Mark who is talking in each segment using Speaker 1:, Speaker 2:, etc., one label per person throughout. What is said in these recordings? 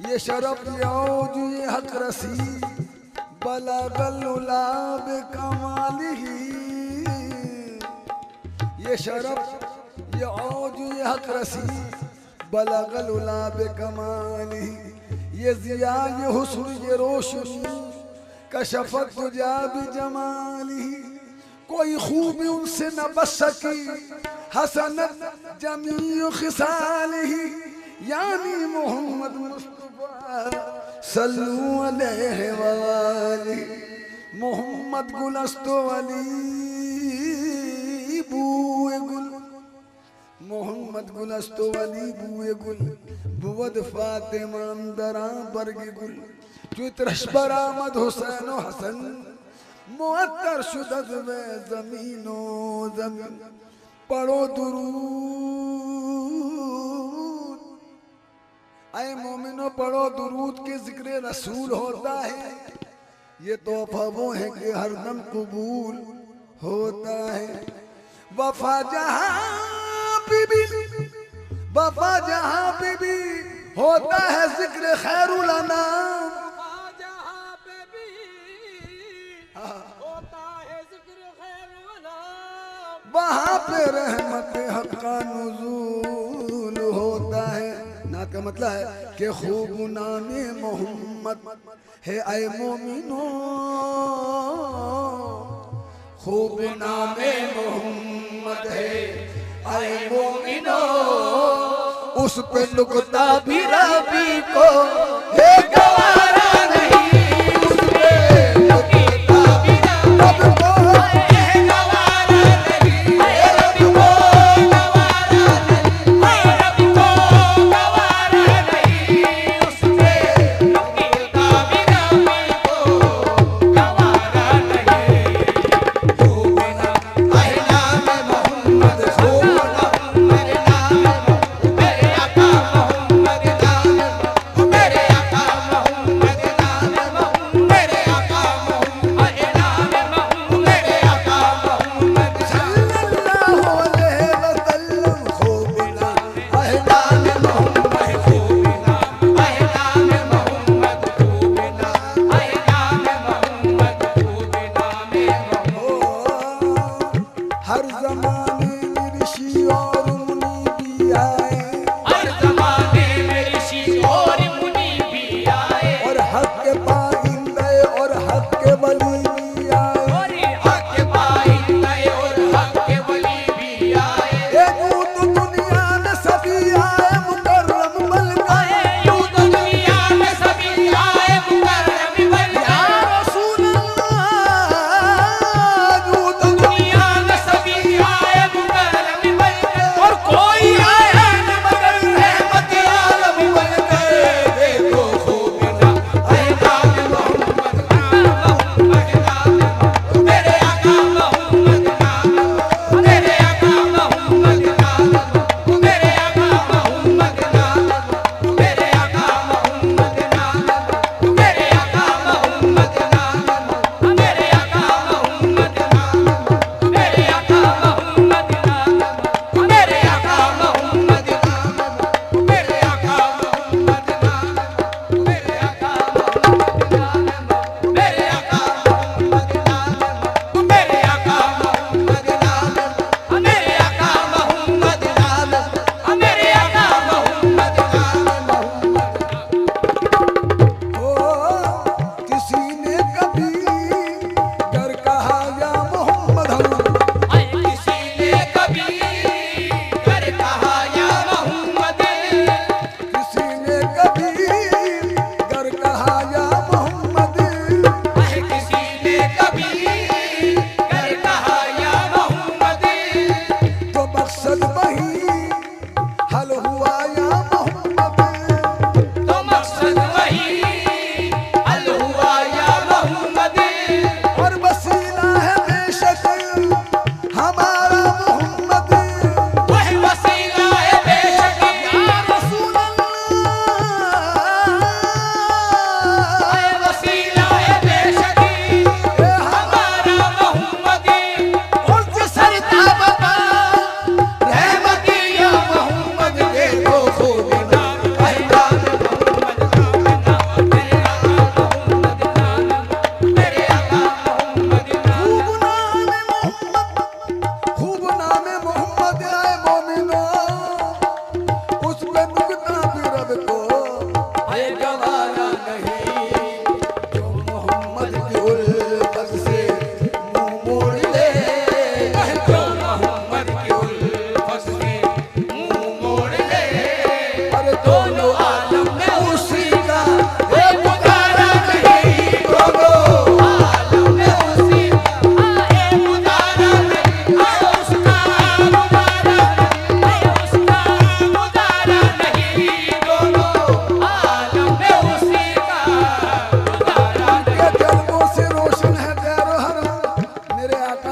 Speaker 1: ये शरफ यौज ये हक रसी बलगलुलाब कमालिही। ये शरफ ये औज ये हक रसी बलगलुलाब कमालिही। ये जिया ये हुस्न ये रोशनी कशफत तुजा बिजमालिही। कोई खूबी उनसे न बच सकी हसनत जमी खिसालिही। यानी मोहम्मद मुस्तफा सल्लू अलैहि वालिही। मोहम्मद गुलस्तो वली बूए गुल। मोहम्मद गुलस्तो वली बूए गुल बुवद फातिमा दरा बरग गुल। चुत्रश बरामद हुसैन व हसन मुअत्तर शुदद में जमीनो जमीन। पढ़ो दुरूद ऐ मोमिनो पढ़ो दुरूद के जिक्र रसूल होता है। ये तोहफा वो है कि हरदम कबूल होता है। वफा जहां बीबी वफा जहां बीबी होता है जिक्र खैरुल अनाम। वहाँ पे रहमत हक़्क़ा नुज़ूल होता है। नात का मतलब है कि खूब नामे मोहम्मद है ऐ मोमिनो। खूब नामे मोहम्मद है ऐ मोमिनो। उस पे नुक्ता भी रबी को है गवारा नहीं। उस पे नुक्ता भी रबी को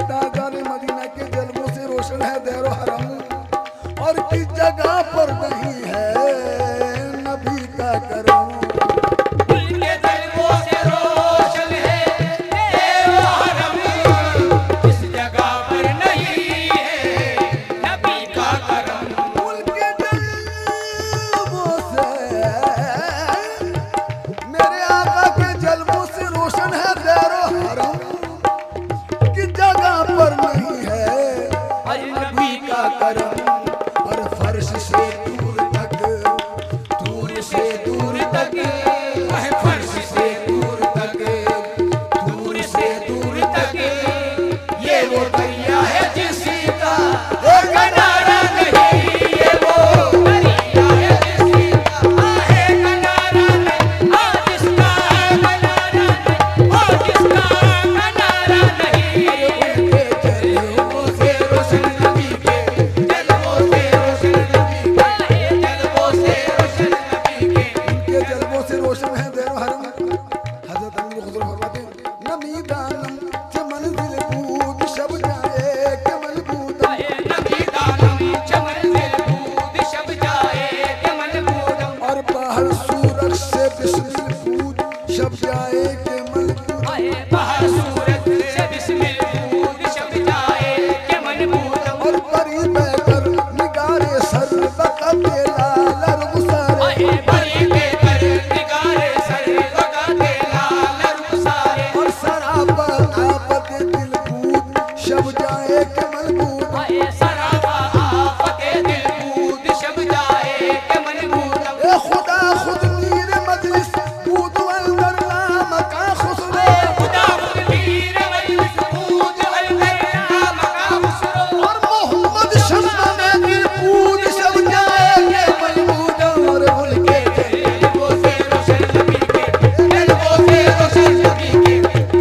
Speaker 1: ताजदार मदीना के जलवों से रोशन है देरो हरम, और किस जगह पर नहीं है नबी का करम।
Speaker 2: उनके जलवों से रोशन है देरो हरम, किस जगह पर नहीं है नबी का करम।
Speaker 1: उनके जलवों से, मेरे आका के जलवों से रोशन है देरो हरम, किस जगह पर नहीं है नबी का करम। और फर्श से दूर तक, दूर से दूर तक,
Speaker 2: वह फर्श से
Speaker 1: दूर तक,
Speaker 2: दूर से दूर तक, ये वो दरिया है जिसका किनारा नहीं, ये वो दरिया है जिसका है किनारा नहीं, और जिसका किनारा नहीं, और जिसका किनारा नहीं।
Speaker 1: उनके जलवों से रोशन नबी के,
Speaker 2: जलवों से रोशन नबी के, जलवों से रोशन नबी के।
Speaker 1: उनके जलवों से रोशन है देरो हरम। हजरत अमीर खुसरो फरमाते हैं, नमी दानम च मंजिल कूद शब जाए के मलबूदम।
Speaker 2: नबी दानम चमन कूद शब जाए के मनबूदम।
Speaker 1: और बाहर सूरज से बिस्मिल कूद शब जाए के मलबूदम।
Speaker 2: बाहर सूरत से बिस्मिल कूद शब जाए के मनबूदम।
Speaker 1: और परी बैकर निगारे सर बकते लाल गुसारे।
Speaker 2: बड़ी बेकर निगारे सर लगाते लाल रुखसारे।
Speaker 1: और सराबा आपत दिल कूद शब जाए के मलबूदम।
Speaker 2: सराबा आफते दिल कूद शब जाए के मनबूदम।
Speaker 1: ए खुदा खुद मीर मजलिस कूद अंदर नाम का खुसरो।
Speaker 2: खुदा खुद मीर मजलिस कूद अंदर नाम का खुसरो।
Speaker 1: और मोहम्मद शम्मा में दिल कूद शब जाए के मलबूदम। और उनके
Speaker 2: जलवों से रोशन नबी के, जलवों से रोशन नबी के,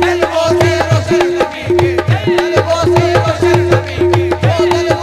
Speaker 2: जलवों से रोशन नबी के, जलवों से रोशन नबी के, जलवों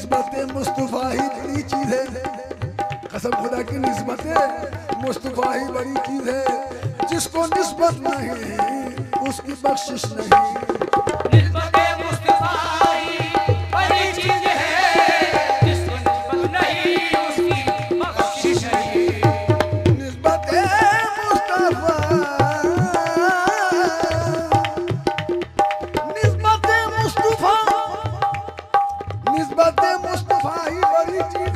Speaker 1: निस्बत मुस्तफा ही बड़ी चीज है, कसम खुदा की निस्बत मुस्तफा ही बड़ी चीज है, जिसको निस्बत नहीं उसकी बख्शिश नहीं।
Speaker 2: निस्बत मुस्तफा ही बड़ी चीज है, जिसको निस्बत नहीं उसकी बख्शिश नहीं।
Speaker 1: निस्बत मुस्तफा, निस्बत मुस्तफा, निस्बत मुस्तफा ही बड़ी चीज